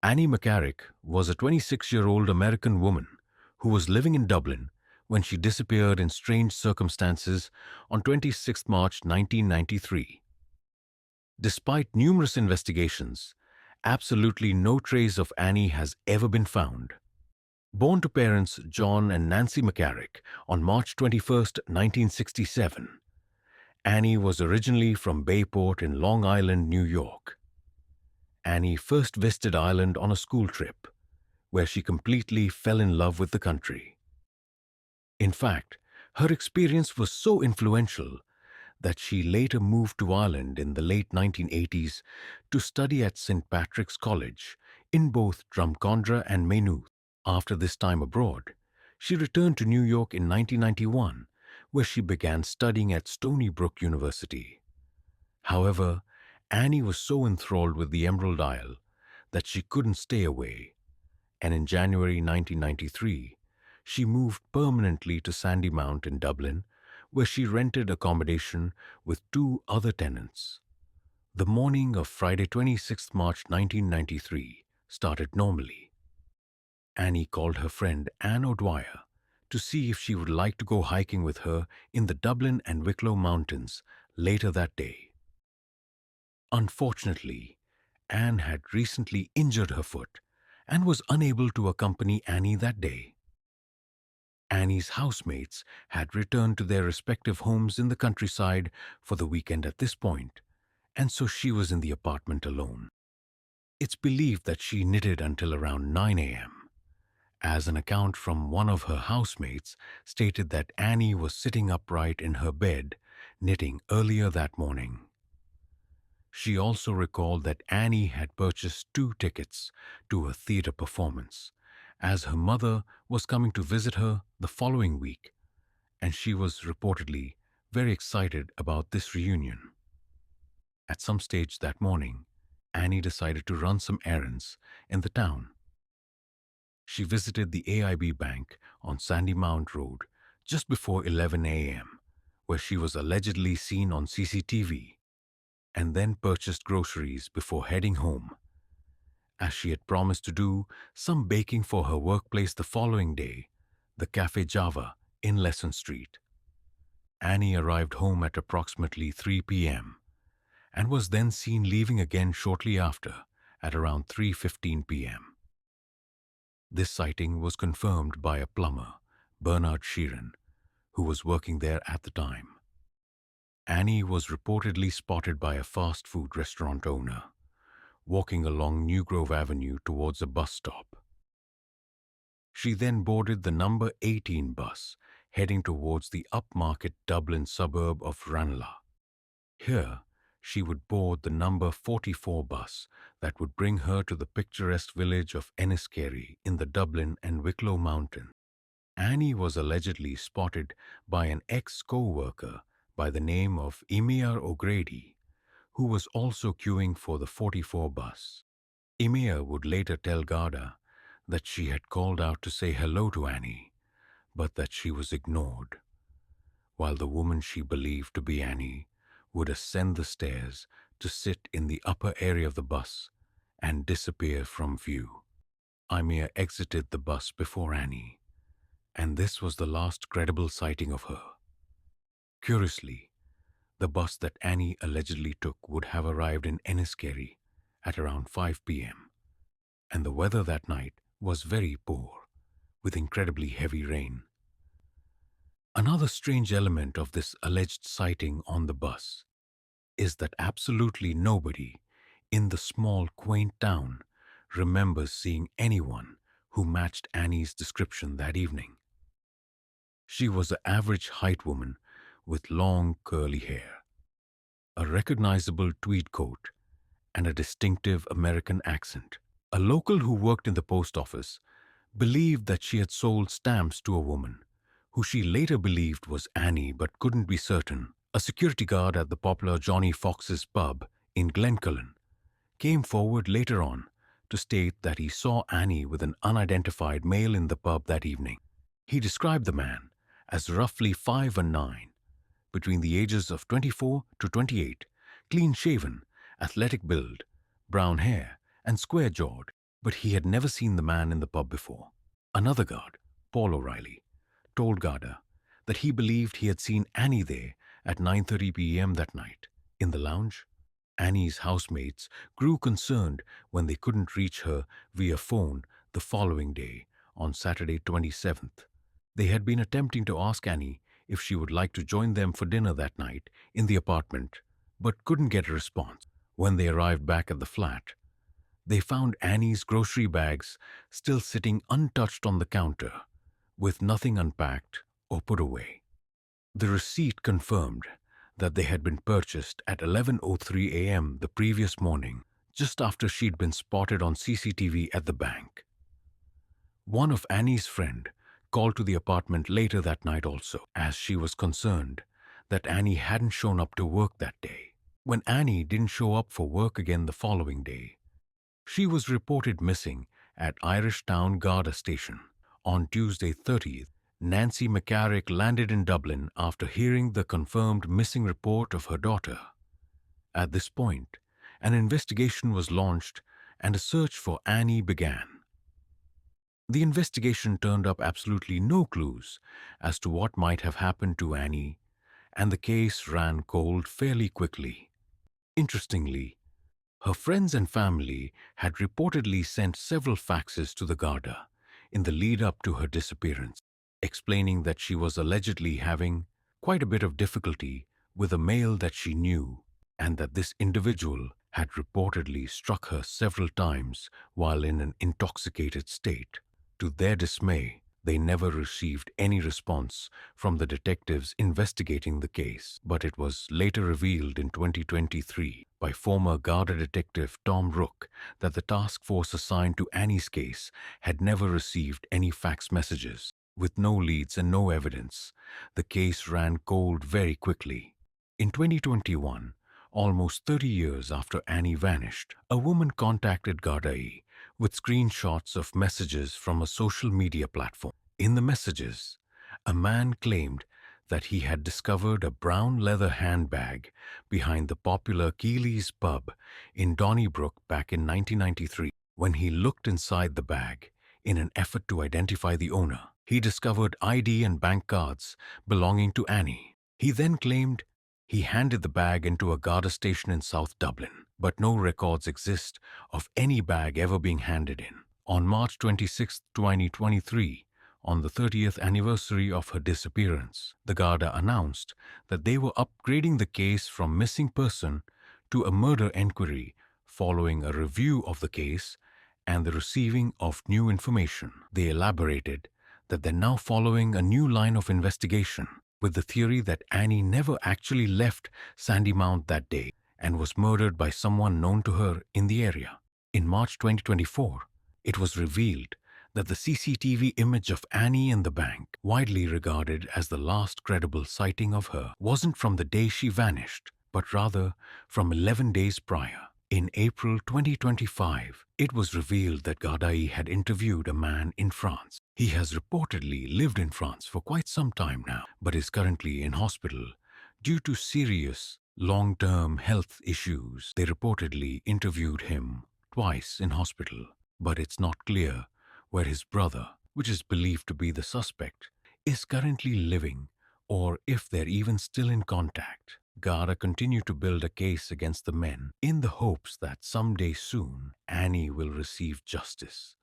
Annie McCarrick was a 26-year-old American woman who was living in Dublin when she disappeared in strange circumstances on 26 March 1993. Despite numerous investigations, absolutely no trace of Annie has ever been found. Born to parents John and Nancy McCarrick on March 21, 1967, Annie was originally from Bayport in Long Island, New York. Annie first visited Ireland on a school trip, where she completely fell in love with the country. In fact, her experience was so influential that she later moved to Ireland in the late 1980s to study at St. Patrick's College in both Drumcondra and Maynooth. After this time abroad, she returned to New York in 1991, where she began studying at Stony Brook University. However, Annie was so enthralled with the Emerald Isle that she couldn't stay away, and in January 1993, she moved permanently to Sandymount in Dublin, where she rented accommodation with two other tenants. The morning of Friday 26 March 1993 started normally. Annie called her friend Anne O'Dwyer to see if she would like to go hiking with her in the Dublin and Wicklow Mountains later that day. Unfortunately, Anne had recently injured her foot and was unable to accompany Annie that day. Annie's housemates had returned to their respective homes in the countryside for the weekend at this point, and so she was in the apartment alone. It's believed that she knitted until around 9 a.m., as an account from one of her housemates stated that Annie was sitting upright in her bed knitting earlier that morning. She also recalled that Annie had purchased 2 tickets to a theater performance, as her mother was coming to visit her the following week, and she was reportedly very excited about this reunion. At some stage that morning, Annie decided to run some errands in the town. She visited the AIB Bank on Sandymount Road just before 11 a.m., where she was allegedly seen on CCTV, and then purchased groceries before heading home. As she had promised to do some baking for her workplace the following day, the Café Java in Lesson Street. Annie arrived home at approximately 3 p.m. and was then seen leaving again shortly after at around 3:15 p.m. This sighting was confirmed by a plumber, Bernard Sheeran, who was working there at the time. Annie was reportedly spotted by a fast food restaurant owner, walking along New Grove Avenue towards a bus stop. She then boarded the number 18 bus, heading towards the upmarket Dublin suburb of Ranelagh. Here, she would board the number 44 bus that would bring her to the picturesque village of Enniskerry in the Dublin and Wicklow Mountains. Annie was allegedly spotted by an ex-co-worker by the name of Emir O'Grady, who was also queuing for the 44 bus. Emir would later tell Garda that she had called out to say hello to Annie, but that she was ignored, while the woman she believed to be Annie would ascend the stairs to sit in the upper area of the bus and disappear from view. Emir exited the bus before Annie, and this was the last credible sighting of her. Curiously, the bus that Annie allegedly took would have arrived in Enniskerry at around 5 p.m., and the weather that night was very poor, with incredibly heavy rain. Another strange element of this alleged sighting on the bus is that absolutely nobody in the small, quaint town remembers seeing anyone who matched Annie's description that evening. She was an average height woman with long, curly hair, a recognizable tweed coat, and a distinctive American accent. A local who worked in the post office believed that she had sold stamps to a woman, who she later believed was Annie but couldn't be certain. A security guard at the popular Johnny Fox's pub in Glencullen came forward later on to state that he saw Annie with an unidentified male in the pub that evening. He described the man as roughly 5 and 9, between the ages of 24 to 28, clean-shaven, athletic build, brown hair, and square-jawed. but he had never seen the man in the pub before. Another guard, Paul O'Reilly, told Garda that he believed he had seen Annie there at 9:30 p.m. that night in the lounge. Annie's housemates grew concerned when they couldn't reach her via phone the following day, on Saturday 27th. They had been attempting to ask Annie if she would like to join them for dinner that night in the apartment, but couldn't get a response. When they arrived back at the flat, they found Annie's grocery bags still sitting untouched on the counter, with nothing unpacked or put away. The receipt confirmed that they had been purchased at 11:03 a.m. the previous morning, just after she'd been spotted on CCTV at the bank. One of Annie's friend called to the apartment later that night also, as she was concerned that Annie hadn't shown up to work that day. When Annie didn't show up for work again the following day, she was reported missing at Irish Town Garda Station. On Tuesday 30th, Nancy McCarrick landed in Dublin after hearing the confirmed missing report of her daughter. At this point, an investigation was launched and a search for Annie began. The investigation turned up absolutely no clues as to what might have happened to Annie, and the case ran cold fairly quickly. Interestingly, her friends and family had reportedly sent several faxes to the Garda in the lead-up to her disappearance, explaining that she was allegedly having quite a bit of difficulty with a male that she knew, and that this individual had reportedly struck her several times while in an intoxicated state. To their dismay, they never received any response from the detectives investigating the case, but it was later revealed in 2023 by former Garda detective Tom Rook that the task force assigned to Annie's case had never received any fax messages. With no leads and no evidence, the case ran cold very quickly. In 2021, almost 30 years after Annie vanished, a woman contacted Garda with screenshots of messages from a social media platform. In the messages, a man claimed that he had discovered a brown leather handbag behind the popular Keely's pub in Donnybrook back in 1993. When he looked inside the bag in an effort to identify the owner, he discovered ID and bank cards belonging to Annie. He then claimed he handed the bag into a Garda station in South Dublin, but no records exist of any bag ever being handed in. On March 26, 2023, on the 30th anniversary of her disappearance, the Garda announced that they were upgrading the case from missing person to a murder inquiry following a review of the case and the receiving of new information. They elaborated that they're now following a new line of investigation with the theory that Annie never actually left Sandymount that day and was murdered by someone known to her in the area. In March 2024, it was revealed that the CCTV image of Annie in the bank, widely regarded as the last credible sighting of her, wasn't from the day she vanished, but rather from 11 days prior. In April 2025, it was revealed that Garda had interviewed a man in France. He has reportedly lived in France for quite some time now, but is currently in hospital due to serious long-term health issues. They reportedly interviewed him twice in hospital, but it's not clear where his brother, which is believed to be the suspect, is currently living or if they're even still in contact. Garda continue to build a case against the men in the hopes that someday soon Annie will receive justice.